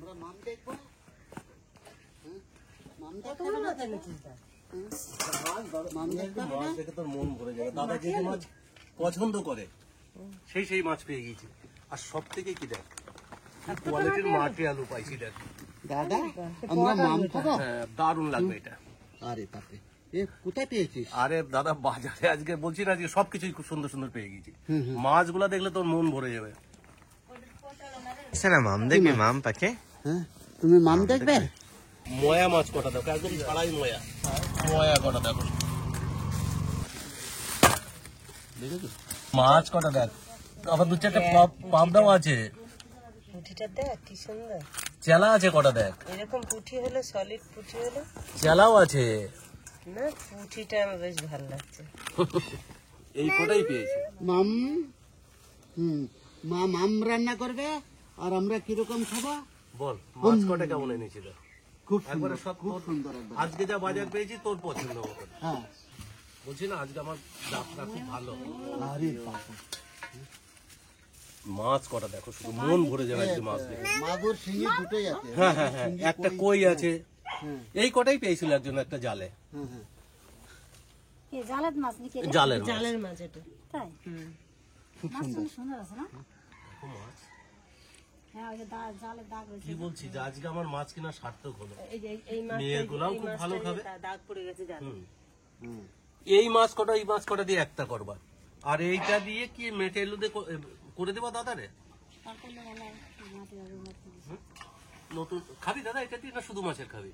আমরা মাম দেখবো। মাছ দেখে তোর মন ভরে যাবে। দাদা যে মাছ পছন্দ করে সেই মাছ পেয়ে গেছি। আর সব থেকে কি দেখ কোয়ালিটির মাটি আলু পাইছি দেখ দাদা, আমরা মাম খাবো। হ্যাঁ, দারুণ লাগবে এটা। আরে বাপরে, এ কোথায় পেয়েছিস? আরে দাদা বাজারে আজকে বলছি না যে সবকিছুই খুব সুন্দর সুন্দর পেয়ে গেছি। মাছগুলা দেখলে তোর মন ভরে যাবে। না মাম দেখবি, মাম পাকে। হ্যাঁ, তুমি মাম দেখবে? ময়া মাছ কটা দেখো, একদম ছাড়াই ময়া। ময়া কটা দেখো, মাছ কটা দেখ। আবার দু চারটে পাবদাও আছে। পুঁটিটা দেখ কি সুন্দর। চেলা আছে কটা দেখ। এরকম পুঁটি হলো, সলিড পুঁটি হলো। চেলাও আছে না, পুঁটিটা আমার বেশ ভালো লাগছে। এই কটাই পেয়েছি। মাম, মা মাম রান্না করবে আর আমরা কিরকম খাবো? বল মাছ কটা কেমন এনেছিল? খুব একবারে সুন্দর, সব খুব সুন্দর একবার। আজকে যা বাজার পেয়েছি তোর পছন্দ মতো। হ্যাঁ, বলছি না আজকে আমার যাত্রা খুব ভালো। আরে বাবা, মাছ কটা দেখো, শুধু মন ভরে যাবে আজকে মাছ দেখে। মাগুর শিঙি দুটোই আছে। হ্যাঁ হ্যাঁ হ্যাঁ, একটা কই আছে। এই কটাই পেয়েছিল একজন একটা জালে। হ্যাঁ হ্যাঁ, জালের মাছ নাকি? জালের মাছ। জালের মাছ এটা। তাই খুব মাছ সুন্দর। সুন্দর আছে না? মাছ হ্যাঁ, ওই যে জালের দাগ রয়েছে। কি বলছি যে আজকে আমার মাছ কিনা সার্থক হলো। এই মাছ মেয়েগুলাও খুব ভালো খাবে। দাগ পড়ে গেছে জালে। হুম। এই মাছ কটা দিয়ে একটা করবা, আর এইটা দিয়ে কি মেটে এলু দিয়ে করে দেবা দাদা রে। তারপর মাটি নতুন খাবি দাদা এটা দিয়ে, না শুধু মাছের খাবি?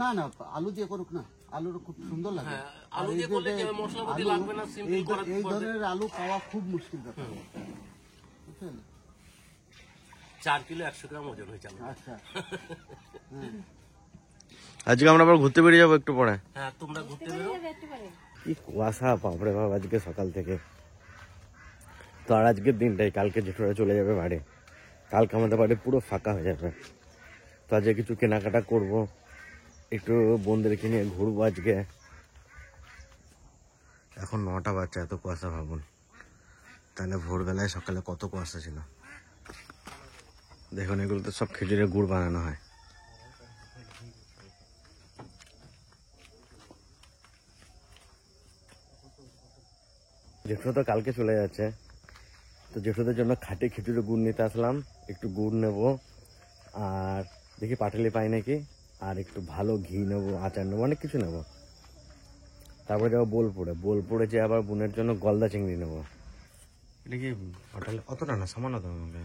না না, আলু দিয়ে করুক না, আলুর খুব সুন্দর লাগে। হ্যাঁ, আলু দিয়ে করলে যে মশলাপাতি আলু- লাগবে না, সিম্পল এই করা এই ধরনের আলু পাওয়া খুব মুশকিল ব্যাপার, বুঝলেন? 4 কিলো 100 গ্রাম ওজন হয়ে যাবে। আচ্ছা, আজকে আমরা আবার ঘুরতে বেরিয়ে যাবো একটু পরে। হ্যাঁ, তোমরা ঘুরতে বেরো। একটু করে কি কুয়াশা বাপরে বাপ আজকে সকাল থেকে। তো আর আজকের দিনটাই, কালকে জেঠুরা চলে যাবে বাড়ি। কালকে আমাদের বাড়ি পুরো ফাঁকা হয়ে যাবে। তো আজকে কিছু কেনাকাটা করব, একটু বন্ধুদেরকে নিয়ে ঘুরবো আজকে। এখন 9টা বাজছে, এত কুয়াশা ভাবুন। তাহলে ভোরবেলায় সকালে কত কুয়াশা ছিল। দেখুন এগুলো তো সব খেজুরের গুড় বানানো হয়। জেঠু তো কালকে চলে যাচ্ছে, তো জেঠুদের জন্য খাঁটি খেজুরের গুড় নিতে আসলাম। একটু গুড় নেব, আর দেখি পাটালি পাই নাকি, আর একটু ভালো ঘি নেবো, আচার নেবো, অনেক কিছু নেবো। তারপরে যাবো বোলপুরে যে আবার বোনের জন্য গলদা চিংড়ি নেবো। এটা কি পাটালি? অতটা না, সামান্য দাম আমাকে।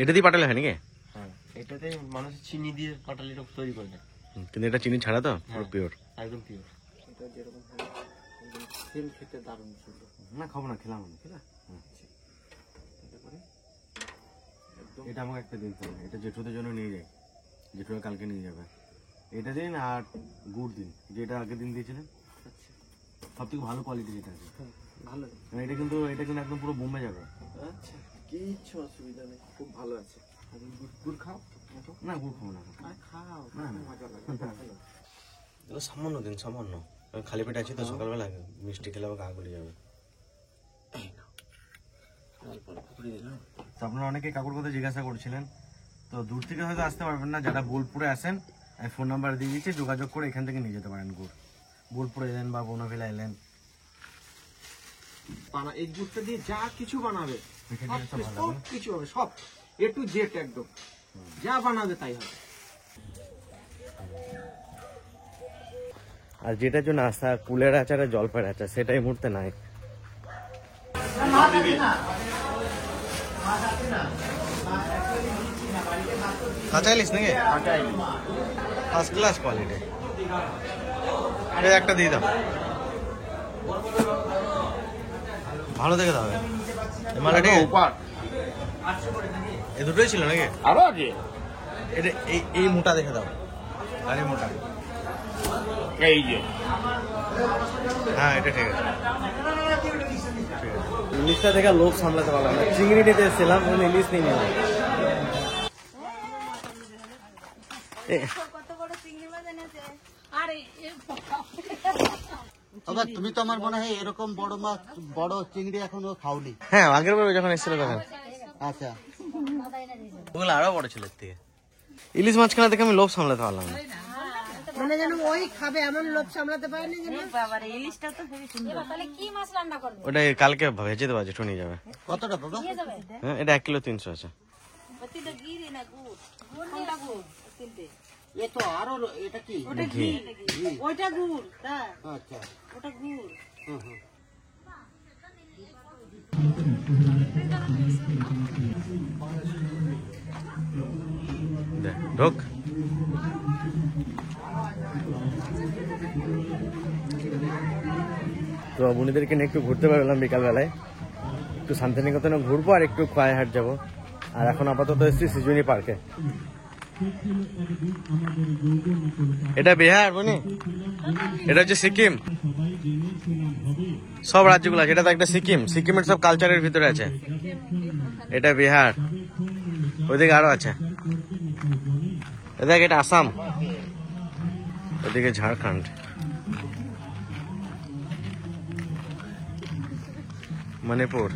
এটা দিয়ে পাটালি হয় নাকি? এটাতে মানুষ চিনি দিয়ে পাটালিটা তৈরি করে দেয়, কিন্তু এটা চিনি ছাড়া তো, পুরো পিওর। একদম পিওর। এটা যেরকম তেল খেতে দারুণ সুন্দর। না খাবো না, খেলাম না। এটা আমাকে একটা দিন হবে, এটা জেঠুদের জন্য নিয়ে যাই, জেঠুরা কালকে নিয়ে যাবে। এটা দিন আর গুড় দিন, যেটা আগের দিন দিয়েছিলেন। সব থেকে ভালো কোয়ালিটি যেটা আছে, ভালো। এটা কিন্তু একদম পুরো বোম্বে যাবে। আচ্ছা, কিচ্ছু অসুবিধা নেই, খুব ভালো আছে। গুড় খাও? না গুড় খাবো না, খাও, না না মজা লাগে। সামান্য দিন, সামান্য। আমি খালি পেটে আছি তো, সকালবেলা মিষ্টি খেলে আবার গা গুলি যাবে। তো আপনারা অনেকে কাকুর কথা জিজ্ঞাসা করছিলেন, তো দূর থেকে হয়তো আসতে পারবেন না। যারা বোলপুরে আসেন, আমি ফোন নাম্বার দিয়ে দিচ্ছি, যোগাযোগ করে এখান থেকে নিয়ে যেতে পারেন গুড়। বোলপুরে এলেন বা বনভিলা এলেন, এই গুড়টা দিয়ে যা কিছু বানাবে সব ভালো সব কিছু হবে, সব A to Z একদম যা বানাবে তাই হবে। আর যেটার জন্য আসা কুলের আচার আর জলপাইয়ের আচার, সেটাই এই মুহূর্তে নাই। কাঁচা ইলিশ নাকি? First class quality. এই একটা দিয়ে দাও, ভালো দেখে দাও। মালা ঠিক আছে? এই দুটোই ছিল নাকি? আরো আছে এটা এই মোটা দেখে দাও, আর এই মোটা। এই যে হ্যাঁ এটা ঠিক আছে। ইলিশটা দেখে লোভ সামলাতে পারলাম না, চিংড়ি নিতে এসেছিলাম, ইলিশ নিয়ে নিলাম। কত বড় চিংড়ি মাছ এনেছে। আরে বাবা তুমি তো আমার মনে হয় এরকম বড় মাছ বড় চিংড়ি এখনো খাওনি। হ্যাঁ আগের বার যখন এসেছিল তখন আচ্ছা ওগুলো আরো বড় ছিল এর থেকে। ইলিশ মাছখানা দেখে আমি লোভ সামলাতে পারলাম না। মানে যেন ওই খাবে এমন লোভ সামলাতে পারেনি যেন। বাবারে ইলিশটা তো খুবই সুন্দর। তাহলে কি মাছ রান্না করবে? ওটা কালকে ভেজে দেওয়া যেটা নিয়ে যাবে। কতটা বাবা? হ্যাঁ এটা 1 কিলো 300 আছে। ওটিটা গিরি না গুড়। কোনটা গুড়? তিনটে। এ তো আরো এটা কি? ওটা ঘি। ওইটা গুড়, তা আচ্ছা ওটা গুড়। হুম হুম। দেখ ঢোক। তো বোনেদেরকে নিয়ে একটু ঘুরতে বেরোলাম বিকালবেলায়, একটু শান্তিনিকেতনে ঘুরবো আর একটু খোয়াইহাট যাবো। আর এখন আপাতত এসেছি সিজুনি পার্কে। এটা বিহার বনি, এটা হচ্ছে সিকিম, সব রাজ্যগুলো আছে। এটা তো একটা সিকিম, সিকিমের সব কালচারের ভিতরে আছে। এটা বিহার, ওইদিকে আরো আছে। দেখ এটা আসাম, ওদিকে ঝাড়খণ্ড, মণিপুর।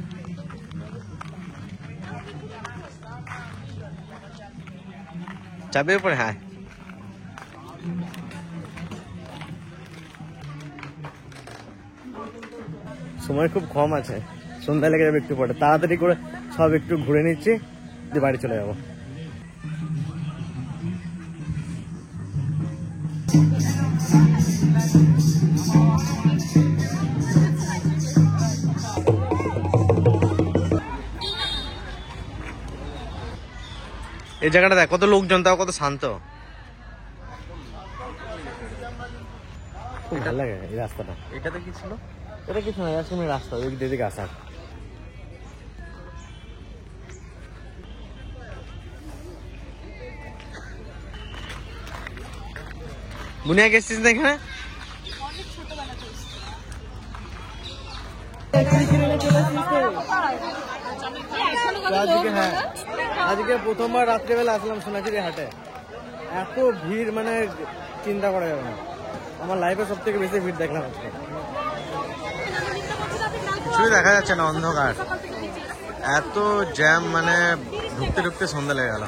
চাবি উপরে হ্যাঁ। সময় খুব কম আছে, সন্ধ্যা লেগে যাবে একটু পরে। তাড়াতাড়ি করে সব একটু ঘুরে নিচ্ছি, দিয়ে বাড়ি চলে যাবো। এই জায়গাটা দেখ কত লোকজন, তাও কত শান্ত। খুব ভালো লাগে এই রাস্তাটা। এটাতে কি ছিল? এটা কিছু না, এরকমই রাস্তা, ওই দিকে আসার। বুনিয়া গেছিস না এখানে? আজকে হ্যাঁ, আজকে প্রথমবার রাত্রেবেলা আসলাম সোনাঝুরি হাটে। এত ভিড় মানে চিন্তা করা যাবে না। আমার লাইফে সব থেকে বেশি ভিড় দেখলাম আজকে। কিছুই দেখা যাচ্ছে না, অন্ধকার, এত জ্যাম, মানে ঢুকতে ঢুকতে সন্ধ্যা লেগে গেল।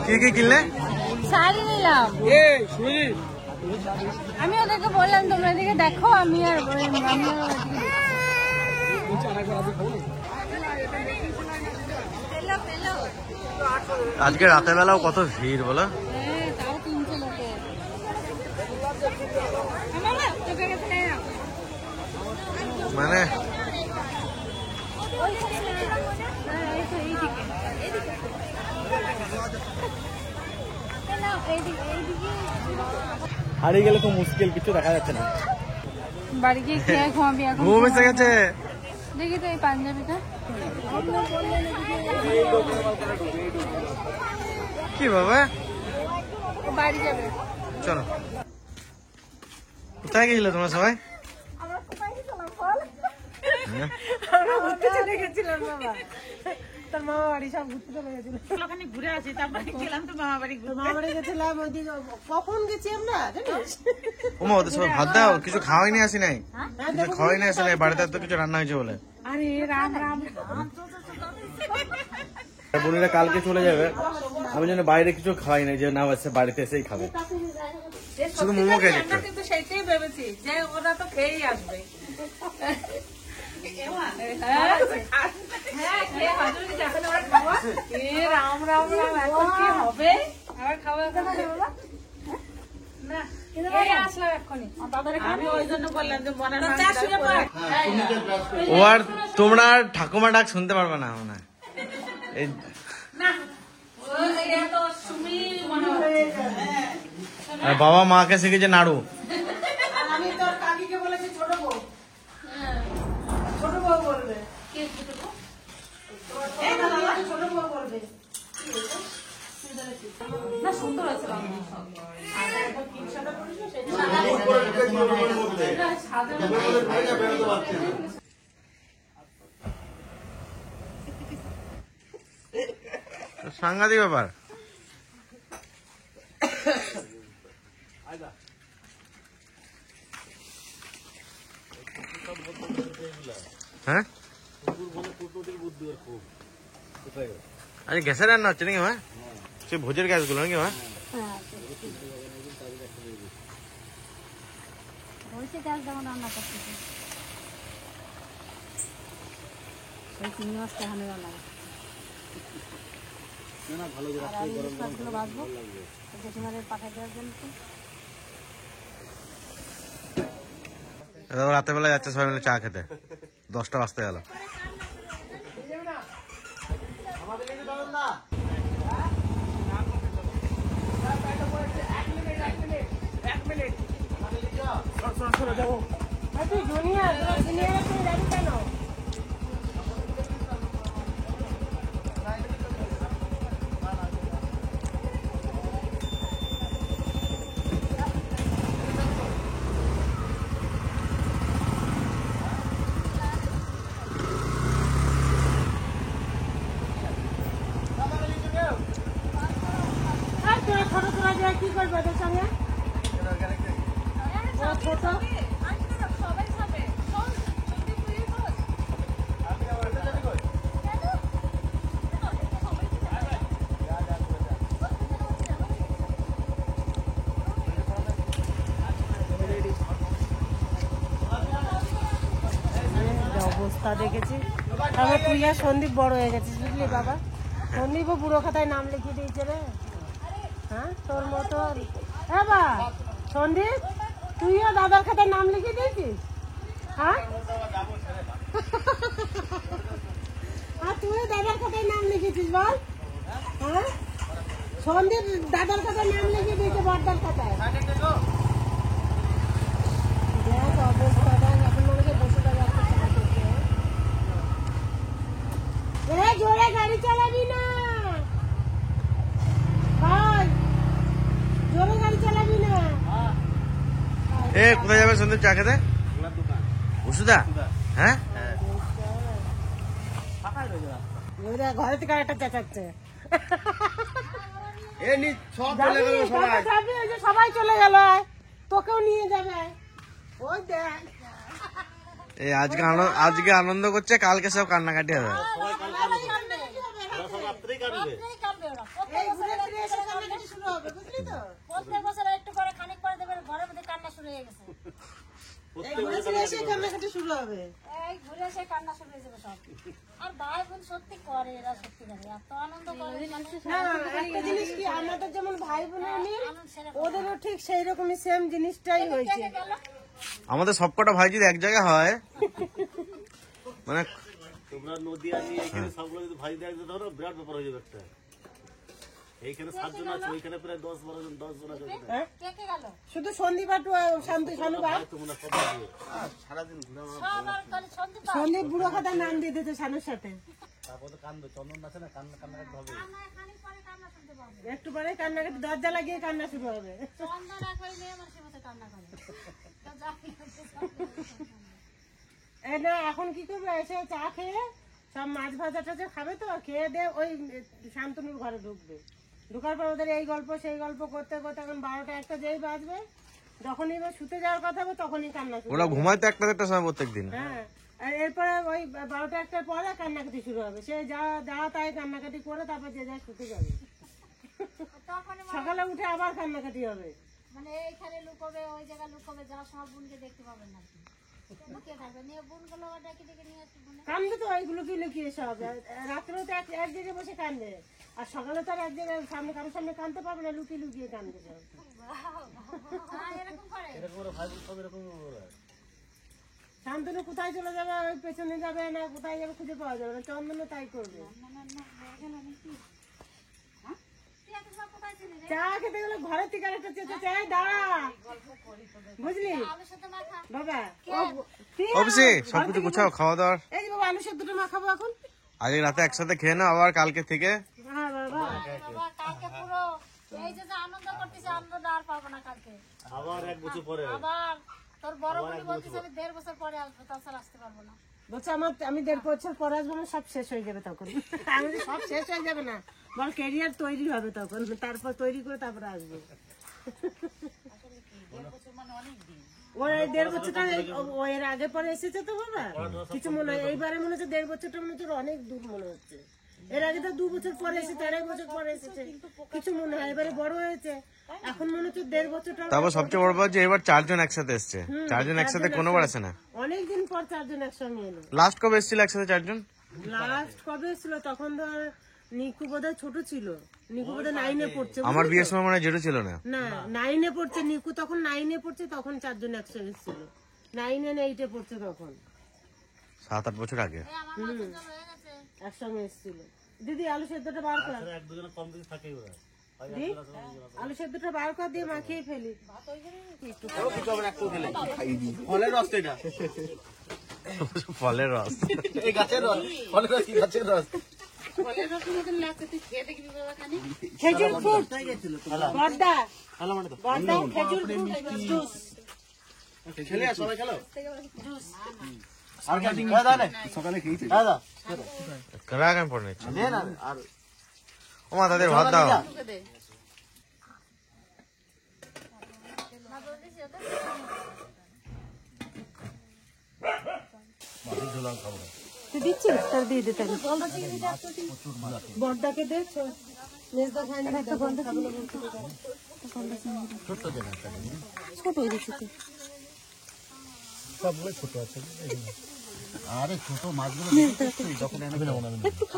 কি কি কিনলে? শাড়ি নিলাম। আমি ওদেরকে বললাম তোমরা এদিকে দেখো, আমি আর আজকে রাতের বেলাও কত ভিড় বলো। তাও 300 লোকে। মানে হারিয়ে গেলে তো মুশকিল, কিছু দেখা যাচ্ছে না। বাড়ি গিয়ে খেয়ে ঘুমাবি এখন। ঘুম এসে গেছে। দেখি তো এই পাঞ্জাবিটা কি বাবা, বাড়ি যাবে। চলো। কোথায় গেছিলে তোমরা সবাই? আমরা ঘুরতে চলে গেছিলাম বাবা। তোর মামা বাড়ি সব ঘুরতে চলে গেছিল। ওখানে ঘুরে আসি, তারপরে গেলাম তো মামা বাড়ি। মামা বাড়ি গেছিলাম ওইদিকে। কখন গেছি আমরা জানিস? ওমা ওদের সব ভাত দাও, কিছু খাওয়াই নিয়ে আসি নাই, কিছু খাওয়াই নিয়ে আসি নাই। বাড়িতে তো কিছু রান্না হয়েছে বলে। আরে রাম রাম। বোনেরা কালকে চলে যাবে, আমি যেন বাইরে কিছু খাওয়াই নাই, যে না আছে বাড়িতে এসেই খাবে। শুধু মোমো খেয়েছে একটু। কিন্তু সেইটাই ভেবেছি যে ওরা তো খেয়েই আসবে। রাম রাম রাম, এখন কি হবে? আবার খাওয়া দাওয়া আমি ওই জন্য বললাম যে মনে ও আর তোমরা ঠাকুমা ডাক শুনতে পারবে না মনে হয়। এই আর বাবা মাকে শিখেছে নাড়ু। আমি তোর কাকিকে বলেছি ছোট বউ। ছোট বউ বলবে। ছোট বউ বলবে। না সুন্দর আছে সাংঘাতিক ব্যাপার। হ্যাঁ আরে গ্যাসের রান্না হচ্ছে নাকি মা? সে ভোজের গ্যাসগুলো নাকি মা? বলছে গ্যাস যখন রান্না করতেছে ওই চিংড়ি মাছটা এখানে রান্না আর আমি ইলিশ মাছগুলো ভাজবো জেঠিমাদের পাঠাই দেওয়ার জন্য। রাতের বেলা যাচ্ছে সবাই মিলে চা খেতে, 10টা বাজতে গেল। তুই জুনিয়র, তোরা সিনিয়র তুই যাবি কেন? তোরা ছোট তোরা যায় কি করবে ওদের সঙ্গে? ওরা ছোট অবস্থা দেখেছি। তারপর তুই আর সন্দীপ বড় হয়ে গেছিস বুঝলি বাবা। সন্দীপও বুড়ো খাতায় নাম লিখিয়ে দিয়েছে রে। হ্যাঁ তোর মতন হ্যাঁ বা সন্দীপ তুইও দাদার খাতায় নাম লিখিয়ে দিয়েছিস। হ্যাঁ আর তুইও দাদার খাতায় নাম লিখেছিস বল। হ্যাঁ সন্দীপ দাদার খাতায় নাম লিখিয়ে দিয়েছে বড়দার খাতায়। দেখ অবস্থাটা এখন মনে হয় বসে যাচ্ছে। জোরে গাড়ি চালাবি না ভাই, জোরে গাড়ি চালাবি না। এ কোথায় যাবে সন্দীপ চা খেতে? ওষুধা? হ্যাঁ ঘরে থেকে একটা চেঁচাচ্ছে। সবাই চলে গেল, তোকেও নিয়ে যাবে। ওই দেখ এই আজকে আনন্দ করছে, কালকে সব কান্নাকাটি হবে। শুরু হবে বুঝলি তো। প্রত্যেক বছর একটু করে খানিক করে দেবে ঘরের মধ্যে কান্না শুরু হয়ে গেছে। কান্নাকাটি শুরু হবে। এই ঘুরে এসে কান্না শুরু হয়ে যাবে সব। আর ভাই বোন সত্যি করে এরা সত্যি করে এত আনন্দ করে। না একটা জিনিস কি আমাদের যেমন ভাই বোনের মিল ওদেরও ঠিক সেই রকমই সেম জিনিসটাই হয়েছে। আমাদের সবকটা ভাই যদি এক জায়গায় হয় মানে তোমরা নদী আনি এখানে সবগুলো যদি ভাই দেখ ধরো বিরাট ব্যাপার হয়ে যাবে একটা। এইখানে 7 জন আছে, ওইখানে প্রায় 10-12 জন 10 জন আছে। কে কে গেল? শুধু সন্দীপ আর শান্তি শানুবা তোমরা সবাই দিয়ে সারাদিন সবার কালে সন্দীপ সন্দীপ বুড়ো খাতায় নাম দিয়ে দিতে শানুর সাথে। তারপর তো কান্দো, চন্দন আছে না, কান্না কান্নাকাটি হবে। খানিক পরে কান্না শুনতে পাবো। একটু পরে কান্নাকাটি দরজা লাগিয়ে কান্না শুরু হবে। চন্দন এক ওই মেয়ে মানুষের মতো কান্না করে। তো যাই এই না এখন কি করবে, এসে চা খেয়ে সব মাছ ভাজা টাজা খাবে, তো খেয়ে দিয়ে ওই শান্তনুর ঘরে ঢুকবে। ঢোকার পর ওদের এই গল্প সেই গল্প করতে করতে এখন 12টা 1টা যেই বাজবে, যখনই এবার শুতে যাওয়ার কথা হবে তখনই কান্না শুরু ওরা হবে। ঘুমাইতে একটা একটা সময় প্রত্যেকদিন। হ্যাঁ আর এরপরে ওই 12টা 1টার পরে কান্নাকাটি শুরু হবে। সে যা তাই কান্নাকাটি করে তারপর যে যা শুতে যাবে। তখনই সকালে উঠে আবার কান্নাকাটি হবে। মানে এইখানে লুকোবে ওই জায়গায় লুকোবে, যা সব বোনকে দেখতে পাবেন না। লুকিয়ে থাকবে নিয়ে বোনগুলো ডেকে ডেকে নিয়ে আসবে বোনে। কান্দবে তো ওইগুলো কি লুকিয়ে সব। রাত্রেও তো এক জায়গায় বসে কান্দে, আর সকালে তো আর এক জায়গায় সামনে কারোর সামনে কান্দতে পারবে না, লুকিয়ে লুকিয়ে কান্দবে সব। এরকম করে শান্তনু কোথায় চলে যাবে, ওই পেছনে যাবে না কোথায় যাবে খুঁজে পাওয়া যাবে না। চন্দনও তাই করবে। চা খেতে গেলে ঘরের থেকে আরেকটা চেঁচে চাই দাঁড়া, বুঝলি আলুর সাথে মাখা। বাবা। অবশ্যই সবকিছু গুছাও, খাওয়া দাওয়ার। এই যে বাবা আলু সেদ্ধ মাখাবো এখন। আজ রাতে একসাথে খেয়ে নাও, আবার কালকে থেকে হ্যাঁ বাবা বাবা কালকে পুরো এই যে আনন্দ করতেছে, আনন্দ আর পাবো না কালকে। আবার 1 বছর পরে আবার তোর বড় বোন বলতেছে আমি 1.5 বছর পরে আসবো, তাছাড়া আসতে পারবো না। বলছে আমি 1.5 বছর পরে আসবো, না সব শেষ হয়ে যাবে তখন। আমি বলি, সব শেষ হয়ে যাবে না, বল ক্যারিয়ার তৈরি হবে তখন, তারপর তৈরি করে তারপরে আসবো। ওর এই 1.5 বছরটা ও এর আগে পরে এসেছে তো বাবা, কিছু মনে হয় এইবারে মনে হচ্ছে 1.5 বছরটা মনে হচ্ছে ওর অনেক দূর মনে হচ্ছে। এর আগে তো 2 বছর পরে এসেছে, 1.5 বছর পরে এসেছে, কিছু মনে হয় এবারে বড় হয়েছে, এখন মনে হচ্ছে 1.5 বছরটা। তারপর সবচেয়ে বড় ব্যাপার যে এবার 4 জন একসাথে এসছে। 4 জন একসাথে কোনোবার আসে না। অনেকদিন পর 4 জন একসঙ্গে এলো। লাস্ট কবে এসেছিল একসাথে 4 জন? লাস্ট কবে এসেছিল তখন ধর নিকু বোধহয় ছোট ছিল, নিকু বোধহয় 9 এ পড়ছে। আমার বিয়ের সময় মনে হয় জেঠু ছিল না। না 9 এ পড়ছে নিকু, তখন 9 এ পড়ছে, তখন 4 জন একসঙ্গে এসেছিল। 9 এ 8 এ পড়ছে তখন, 7-8 বছর আগে। একসঙ্গে এসেছিল। দিদি আলু সেদ্ধটা বার কর, দি, আলু সেদ্ধটা বার কর দিয়ে মাখিয়ে ফেলি। ফলের রস তো এটা। ফলের রস। এই গাছের রস। ফলের রস কি গাছের রস? খেজুর ফ্রুট, বড়দা বড়দা খেজুর ফ্রুট জুস। খেলে সবাই খেলো। আর কি দাদা না সকালে খেয়েছি দাদা। রাগ আমি পড়ে নিচ্ছি। নে না আর ও মা তাদের ভাত দাও। তুই দিচ্ছিস? তার দিয়ে দে তাহলে। বড়দাকে দে, মেজদা খায় না, একটা বন্ধ খাবে না বলতে দে। ছোট হয়ে গেছে তো। সবগুলো ছোট আছে। আরে ছোট মাছগুলো যখন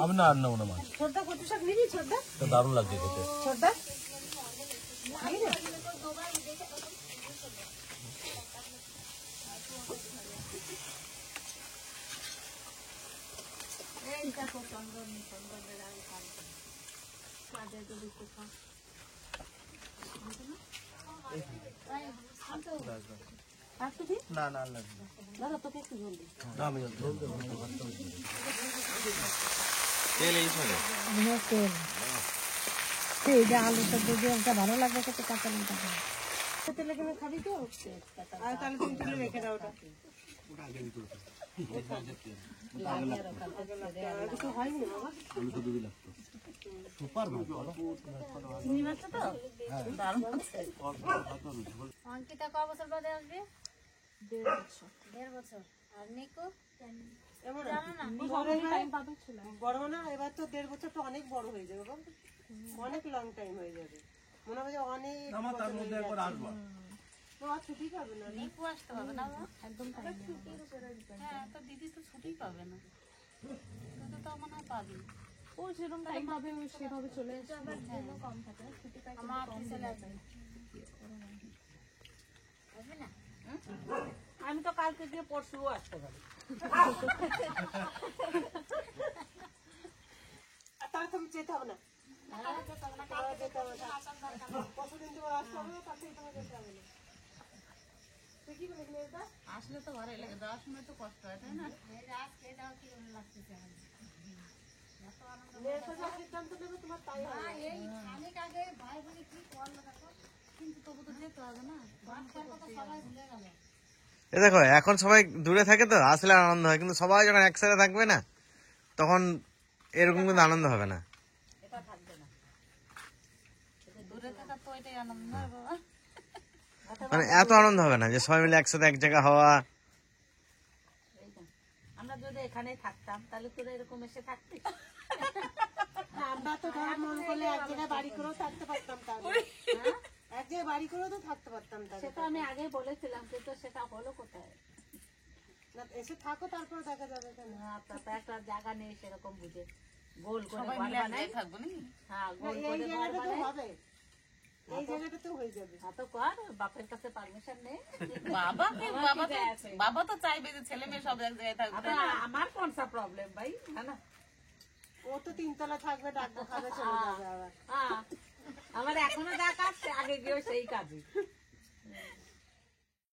আমি না আর নেবো না মাছ। ছোটদা কত শাক নিবি? ছোটদা তো দারুণ লাগছে খেতে। ছোটদা না না লাগবে দাদা তোকে একটু জল দিই। না আমি ঝোল দেবো। তেল এই সঙ্গে। এইটা আলু সেদ্ধ দিয়ে একটা ভালো লাগবে খেতে, কাঁচা লঙ্কা দিয়ে। তেলে কিনে খাবি তো? আর তাহলে তুমি তুলে রেখে দাও ওটা। কিছু হয়নি বাবা? চিংড়ি মাছটা তো দারুণ আছে। অঙ্কিতা ক বছর বাদে আসবে? 1.5 বছর। আর নিকু জানো না? বড় না, এবার তো 1.5 বছর তো অনেক বড় হয়ে যাবে বাবা, অনেক লং টাইম হয়ে যাবে মনে হবে যে অনেক। আমার তার মধ্যে একবার আসবো। তো আর ছুটি পাবে না। নিকু আসতে হবে না বাবা? একদম হ্যাঁ, তো দিদি তো ছুটি পাবে না, তুই তো মনে হয় পাবি। ও যেরকম টাইম পাবে ও সেভাবে চলে আসবে। কম থাকে ছুটি পাই আমার অফিসে লাগবে। আসবি না? আমি তো কালকে গিয়ে পরশুও আসতে পারি। তাহলে তুমি যেতে হবে না, কতদিন তোমার আসতে হবে, তার থেকে তোমার যেতে হবে না। তুই কি বলিস মেয়েটা? আসলে তো ভালোই লাগে, যাওয়ার সময় তো কষ্ট হয়, তাই না? রাত খেয়ে যাওয়া কি লাগতেছে আমার। মেয়েটা যা সিদ্ধান্ত নেবে তোমার তাই হবে। এই অনেক আগে ভাই বলে কি করলো দেখো, কিন্তু তবু তো যেতে হবে না। ভাত খাওয়ার কথা সবাই ভুলে গেল। এ দেখো এখন সবাই দূরে থাকে তো আসলে আনন্দ হয়, কিন্তু সবাই যখন একসাথে থাকবে না তখন এরকম কিন্তু আনন্দ হবে না। এটা থাকবে না, দূরে থাকা তো এটাই আনন্দ নয় বাবা। মানে এত আনন্দ হবে না যে সবাই মিলে একসাথে এক জায়গা হওয়া। আমরা যদি এখানেই থাকতাম তাহলে তোরা এরকম এসে থাকতিস? আমরা তো ধর মন করলে এক জায়গায় বাড়ি করেও থাকতে পারতাম, তাহলে এক জায়গায় বাড়ি করেও তো থাকতে পারতাম। সেটা আমি আগেই বলেছিলাম, কিন্তু সেটা হলো কোথায়? না এসে থাকো, তারপর দেখা যাবে। কেন তারপর একটা জায়গা নেই সেরকম বুঝে গোল করে ঘর বানাই থাকবো না। হ্যাঁ, গোল এই করে ঘর জায়গাটা তো বানাই। হবে, এই জায়গাটা তো হয়ে যাবে। হ্যাঁ, তো কর, বাপের কাছে পারমিশন নেই। বাবা তো চাইবে যে ছেলে মেয়ে সব এক জায়গায় থাকবে। আমার কোনসা প্রবলেম ভাই, হ্যাঁ না? ও তো 3 তলা থাকবে, ডাকবো খাবে, চলে যাবে আবার। হ্যাঁ, আমার এখনো যা কাজ আগে গিয়েও সেই কাজই।